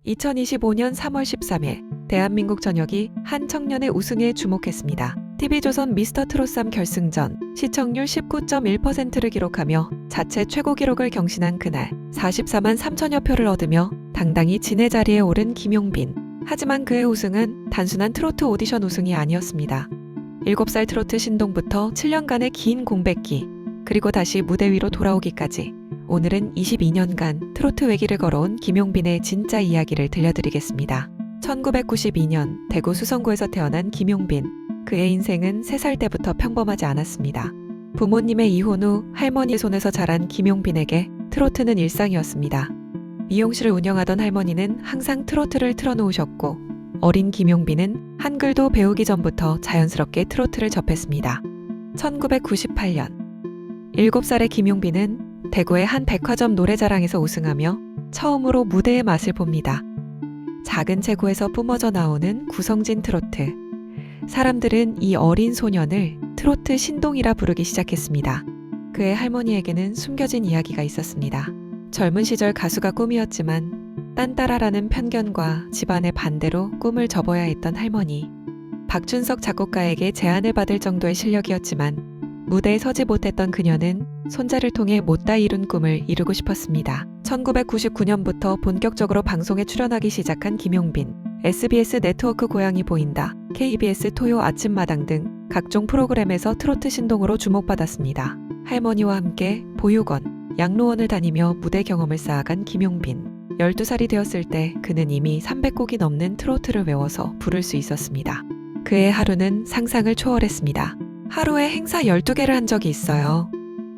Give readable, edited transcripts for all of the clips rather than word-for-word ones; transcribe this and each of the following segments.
2025년 3월 13일 대한민국 전역이 한 청년의 우승에 주목했습니다. TV조선 미스터 트롯3 결승전 시청률 19.1%를 기록하며 자체 최고 기록을 경신한 그날 44만 3천여 표를 얻으며 당당히 진의 자리에 오른 김용빈. 하지만 그의 우승은 단순한 트로트 오디션 우승이 아니었습니다. 7살 트로트 신동부터 7년간의 긴 공백기, 그리고 다시 무대 위로 돌아오기까지 오늘은 22년간 트로트 외길을 걸어온 김용빈의 진짜 이야기를 들려드리겠습니다. 1992년 대구 수성구에서 태어난 김용빈. 그의 인생은 3살 때부터 평범하지 않았습니다. 부모님의 이혼 후 할머니 손에서 자란 김용빈에게 트로트는 일상이었습니다. 미용실을 운영하던 할머니는 항상 트로트를 틀어놓으셨고 어린 김용빈은 한글도 배우기 전부터 자연스럽게 트로트를 접했습니다. 1998년 7살의 김용빈은 대구의 한 백화점 노래자랑에서 우승하며 처음으로 무대의 맛을 봅니다. 작은 체구에서 뿜어져 나오는 구성진 트로트. 사람들은 이 어린 소년을 트로트 신동이라 부르기 시작했습니다. 그의 할머니에게는 숨겨진 이야기가 있었습니다. 젊은 시절 가수가 꿈이었지만 딴따라라는 편견과 집안의 반대로 꿈을 접어야 했던 할머니. 박준석 작곡가에게 제안을 받을 정도의 실력이었지만 무대에 서지 못했던 그녀는 손자를 통해 못다 이룬 꿈을 이루고 싶었습니다. 1999년부터 본격적으로 방송에 출연하기 시작한 김용빈. SBS 네트워크 고향이 보인다, KBS 토요 아침마당 등 각종 프로그램에서 트로트 신동으로 주목받았습니다. 할머니와 함께 보육원, 양로원을 다니며 무대 경험을 쌓아간 김용빈. 12살이 되었을 때 그는 이미 300곡이 넘는 트로트를 외워서 부를 수 있었습니다. 그의 하루는 상상을 초월했습니다. 하루에 행사 12개를 한 적이 있어요.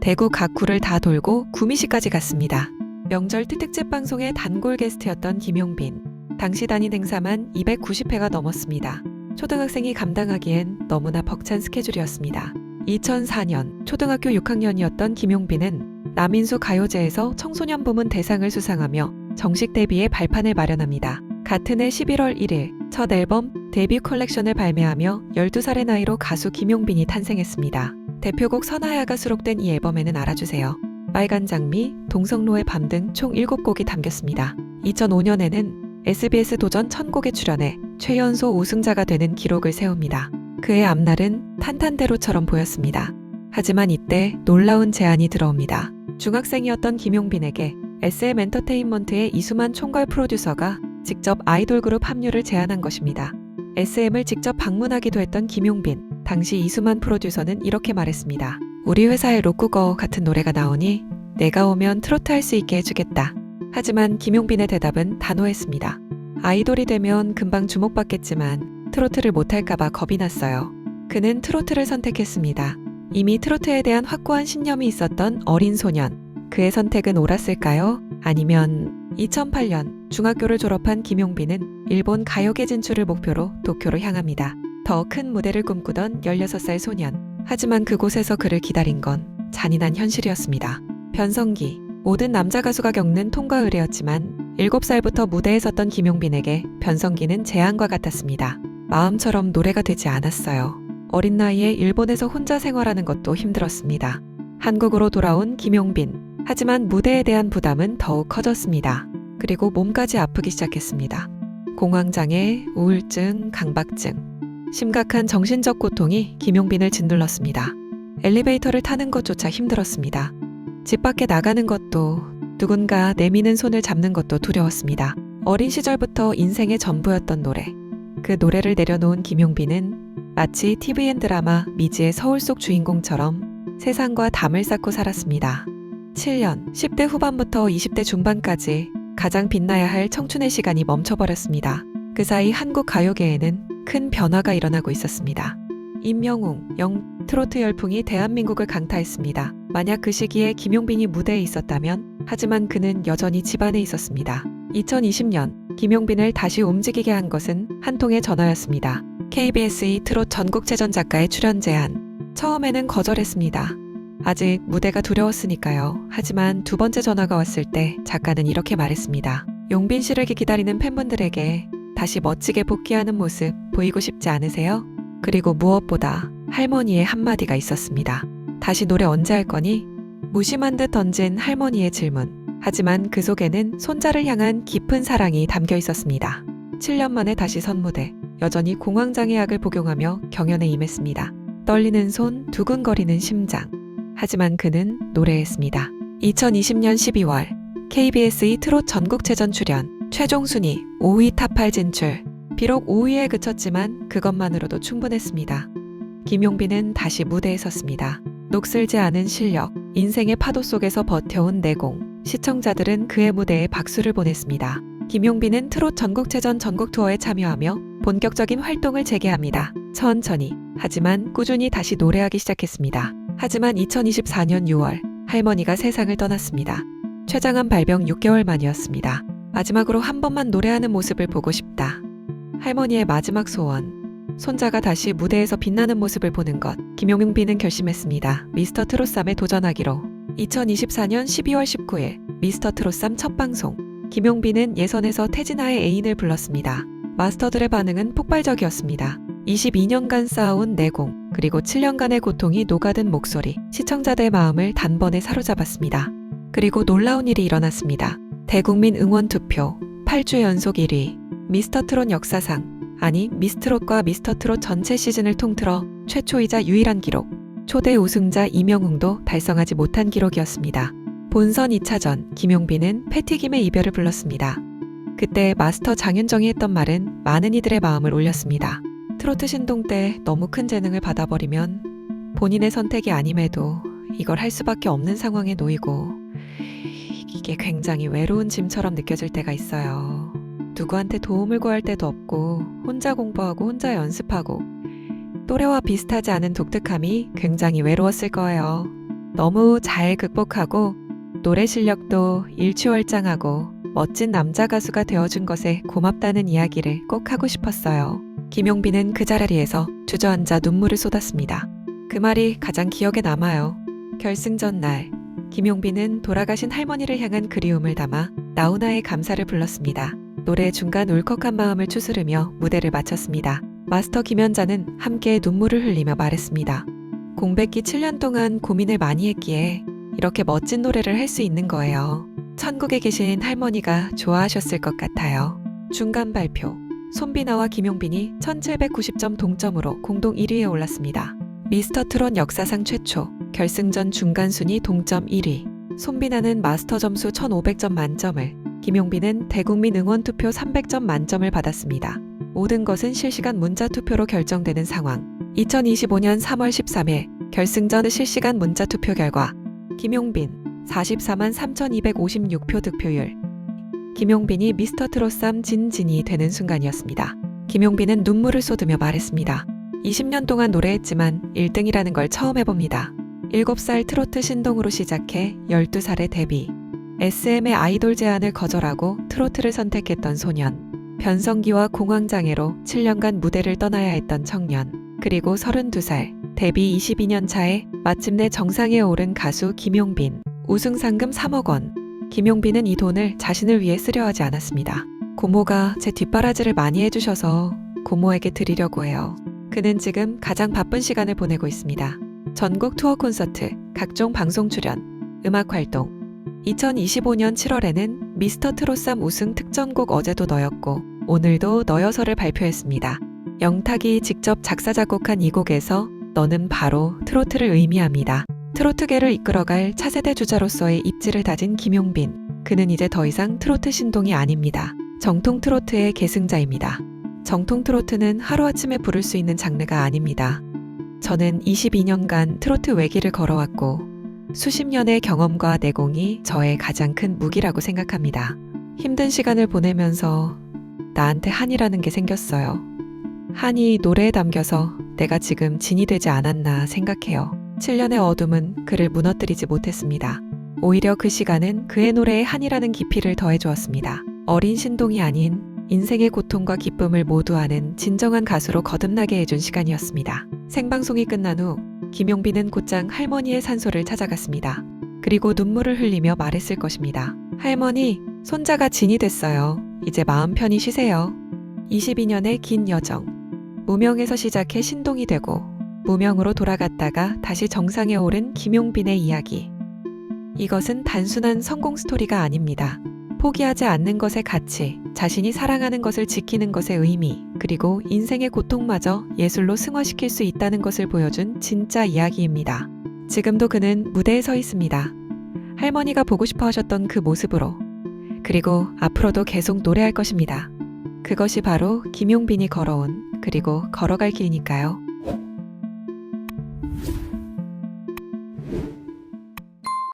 대구 각 구를 다 돌고 구미시까지 갔습니다. 명절 특집 방송의 단골 게스트였던 김용빈. 당시 단위 행사만 290회가 넘었습니다. 초등학생이 감당하기엔 너무나 벅찬 스케줄이었습니다. 2004년 초등학교 6학년이었던 김용빈은 남인수 가요제에서 청소년 부문 대상을 수상하며 정식 데뷔의 발판을 마련합니다. 같은 해 11월 1일 첫 앨범 데뷔 컬렉션을 발매하며 12살의 나이로 가수 김용빈이 탄생했습니다. 대표곡 선하야가 수록된 이 앨범에는 알아주세요, 빨간 장미, 동성로의 밤 등 총 7곡이 담겼습니다. 2005년에는 SBS 도전 1000곡에 출연해 최연소 우승자가 되는 기록을 세웁니다. 그의 앞날은 탄탄대로처럼 보였습니다. 하지만 이때 놀라운 제안이 들어옵니다. 중학생이었던 김용빈에게 SM 엔터테인먼트의 이수만 총괄 프로듀서가 직접 아이돌 그룹 합류를 제안한 것입니다. SM을 직접 방문하기도 했던 김용빈. 당시 이수만 프로듀서는 이렇게 말했습니다. 우리 회사에 로쿠거 같은 노래가 나오니 내가 오면 트로트 할 수 있게 해주겠다. 하지만 김용빈의 대답은 단호했습니다. 아이돌이 되면 금방 주목받겠지만 트로트를 못할까봐 겁이 났어요. 그는 트로트를 선택했습니다. 이미 트로트에 대한 확고한 신념이 있었던 어린 소년. 그의 선택은 옳았을까요? 아니면 2008년 중학교를 졸업한 김용빈은 일본 가요계 진출을 목표로 도쿄로 향합니다. 더 큰 무대를 꿈꾸던 16살 소년. 하지만 그곳에서 그를 기다린 건 잔인한 현실이었습니다. 변성기. 모든 남자 가수가 겪는 통과 의례였지만 7살부터 무대에 섰던 김용빈에게 변성기는 재앙과 같았습니다. 마음처럼 노래가 되지 않았어요. 어린 나이에 일본에서 혼자 생활하는 것도 힘들었습니다. 한국으로 돌아온 김용빈. 하지만 무대에 대한 부담은 더욱 커졌습니다. 그리고 몸까지 아프기 시작했습니다. 공황장애, 우울증, 강박증. 심각한 정신적 고통이 김용빈을 짓눌렀습니다. 엘리베이터를 타는 것조차 힘들었습니다. 집 밖에 나가는 것도, 누군가 내미는 손을 잡는 것도 두려웠습니다. 어린 시절부터 인생의 전부였던 노래. 그 노래를 내려놓은 김용빈은 마치 TVN 드라마 미지의 서울 속 주인공처럼 세상과 담을 쌓고 살았습니다. 7년, 10대 후반부터 20대 중반까지 가장 빛나야 할 청춘의 시간이 멈춰버렸습니다. 그 사이 한국 가요계에는 큰 변화가 일어나고 있었습니다. 임영웅, 트로트 열풍이 대한민국을 강타했습니다. 만약 그 시기에 김용빈이 무대에 있었다면, 하지만 그는 여전히 집안에 있었습니다. 2020년 김용빈을 다시 움직이게 한 것은 한 통의 전화였습니다. KBS의 트롯 전국체전 작가의 출연 제안. 처음에는 거절했습니다. 아직 무대가 두려웠으니까요. 하지만 두 번째 전화가 왔을 때 작가는 이렇게 말했습니다. 용빈 씨를 기다리는 팬분들에게 다시 멋지게 복귀하는 모습 보이고 싶지 않으세요? 그리고 무엇보다 할머니의 한마디가 있었습니다. 다시 노래 언제 할 거니? 무심한 듯 던진 할머니의 질문. 하지만 그 속에는 손자를 향한 깊은 사랑이 담겨 있었습니다. 7년 만에 다시 선무대, 여전히 공황장애약을 복용하며 경연에 임했습니다. 떨리는 손, 두근거리는 심장. 하지만 그는 노래했습니다. 2020년 12월 KBS2 트롯 전국체전 출연, 최종 순위 5위 탑8 진출. 비록 5위에 그쳤지만 그것만으로도 충분했습니다. 김용빈은 다시 무대에 섰습니다. 녹슬지 않은 실력, 인생의 파도 속에서 버텨온 내공. 시청자들은 그의 무대에 박수를 보냈습니다. 김용빈은 트롯 전국체전 전국 투어에 참여하며 본격적인 활동을 재개합니다. 천천히, 하지만 꾸준히 다시 노래하기 시작했습니다. 하지만 2024년 6월 할머니가 세상을 떠났습니다. 췌장암 발병 6개월 만이었습니다. 마지막으로 한 번만 노래하는 모습을 보고 싶다. 할머니의 마지막 소원. 손자가 다시 무대에서 빛나는 모습을 보는 것. 김용빈은 결심했습니다. 미스터 트롯3에 도전하기로. 2024년 12월 19일 미스터 트롯3 첫 방송. 김용빈은 예선에서 태진아의 애인을 불렀습니다. 마스터들의 반응은 폭발적이었습니다. 22년간 쌓아온 내공, 그리고 7년간의 고통이 녹아든 목소리, 시청자들의 마음을 단번에 사로잡았습니다. 그리고 놀라운 일이 일어났습니다. 대국민 응원 투표 8주 연속 1위. 미스터 트롯 역사상, 아니 미스트롯과 미스터 트롯 전체 시즌을 통틀어 최초이자 유일한 기록. 초대 우승자 이명웅도 달성하지 못한 기록이었습니다. 본선 2차전 김용빈은 패티김의 이별을 불렀습니다. 그때 마스터 장윤정이 했던 말은 많은 이들의 마음을 울렸습니다. 트로트 신동 때 너무 큰 재능을 받아버리면 본인의 선택이 아님에도 이걸 할 수밖에 없는 상황에 놓이고 이게 굉장히 외로운 짐처럼 느껴질 때가 있어요. 누구한테 도움을 구할 데도 없고 혼자 공부하고 혼자 연습하고 또래와 비슷하지 않은 독특함이 굉장히 외로웠을 거예요. 너무 잘 극복하고 노래 실력도 일취월장하고 멋진 남자 가수가 되어준 것에 고맙다는 이야기를 꼭 하고 싶었어요. 김용빈은 그 자리에서 주저앉아 눈물을 쏟았습니다. 그 말이 가장 기억에 남아요. 결승전 날 김용빈은 돌아가신 할머니를 향한 그리움을 담아 나훈아의 감사를 불렀습니다. 노래 중간 울컥한 마음을 추스르며 무대를 마쳤습니다. 마스터 김연자는 함께 눈물을 흘리며 말했습니다. 공백기 7년 동안 고민을 많이 했기에 이렇게 멋진 노래를 할 수 있는 거예요. 천국에 계신 할머니가 좋아하셨을 것 같아요. 중간 발표. 손비나와 김용빈이 1790점 동점으로 공동 1위에 올랐습니다. 미스터 트롯 역사상 최초 결승전 중간 순위 동점 1위. 손비나는 마스터 점수 1500점 만점을, 김용빈은 대국민 응원 투표 300점 만점을 받았습니다. 모든 것은 실시간 문자 투표로 결정되는 상황. 2025년 3월 13일 결승전 실시간 문자 투표 결과 김용빈 44만 3256표 득표율. 김용빈이 미스터 트롯3 진진이 되는 순간이었습니다. 김용빈은 눈물을 쏟으며 말했습니다. 20년 동안 노래했지만 1등이라는 걸 처음 해봅니다. 7살 트로트 신동으로 시작해 12살에 데뷔. SM의 아이돌 제안을 거절하고 트로트를 선택했던 소년. 변성기와 공황장애로 7년간 무대를 떠나야 했던 청년. 그리고 32살, 데뷔 22년 차에 마침내 정상에 오른 가수 김용빈. 우승 상금 3억 원. 김용빈은 이 돈을 자신을 위해 쓰려 하지 않았습니다. 고모가 제 뒷바라지를 많이 해주셔서 고모에게 드리려고 해요. 그는 지금 가장 바쁜 시간을 보내고 있습니다. 전국 투어 콘서트, 각종 방송 출연, 음악 활동. 2025년 7월에는 미스터 트롯3 우승 특전곡 어제도 너였고 오늘도 너여서를 발표했습니다. 영탁이 직접 작사 작곡한 이 곡에서 너는 바로 트로트를 의미합니다. 트로트계를 이끌어갈 차세대 주자로서의 입지를 다진 김용빈. 그는 이제 더 이상 트로트 신동이 아닙니다. 정통 트로트의 계승자입니다. 정통 트로트는 하루아침에 부를 수 있는 장르가 아닙니다. 저는 22년간 트로트 외길을 걸어왔고 수십 년의 경험과 내공이 저의 가장 큰 무기라고 생각합니다. 힘든 시간을 보내면서 나한테 한이라는 게 생겼어요. 한이 노래에 담겨서 내가 지금 진이 되지 않았나 생각해요. 7년의 어둠은 그를 무너뜨리지 못했습니다. 오히려 그 시간은 그의 노래에 한이라는 깊이를 더해주었습니다. 어린 신동이 아닌 인생의 고통과 기쁨을 모두 아는 진정한 가수로 거듭나게 해준 시간이었습니다. 생방송이 끝난 후 김용빈은 곧장 할머니의 산소를 찾아갔습니다. 그리고 눈물을 흘리며 말했을 것입니다. 할머니, 손자가 진이 됐어요. 이제 마음 편히 쉬세요. 22년의 긴 여정. 무명에서 시작해 신동이 되고 무명으로 돌아갔다가 다시 정상에 오른 김용빈의 이야기. 이것은 단순한 성공 스토리가 아닙니다. 포기하지 않는 것의 가치, 자신이 사랑하는 것을 지키는 것의 의미, 그리고 인생의 고통마저 예술로 승화시킬 수 있다는 것을 보여준 진짜 이야기입니다. 지금도 그는 무대에 서 있습니다. 할머니가 보고 싶어 하셨던 그 모습으로. 그리고 앞으로도 계속 노래할 것입니다. 그것이 바로 김용빈이 걸어온, 그리고 걸어갈 길이니까요.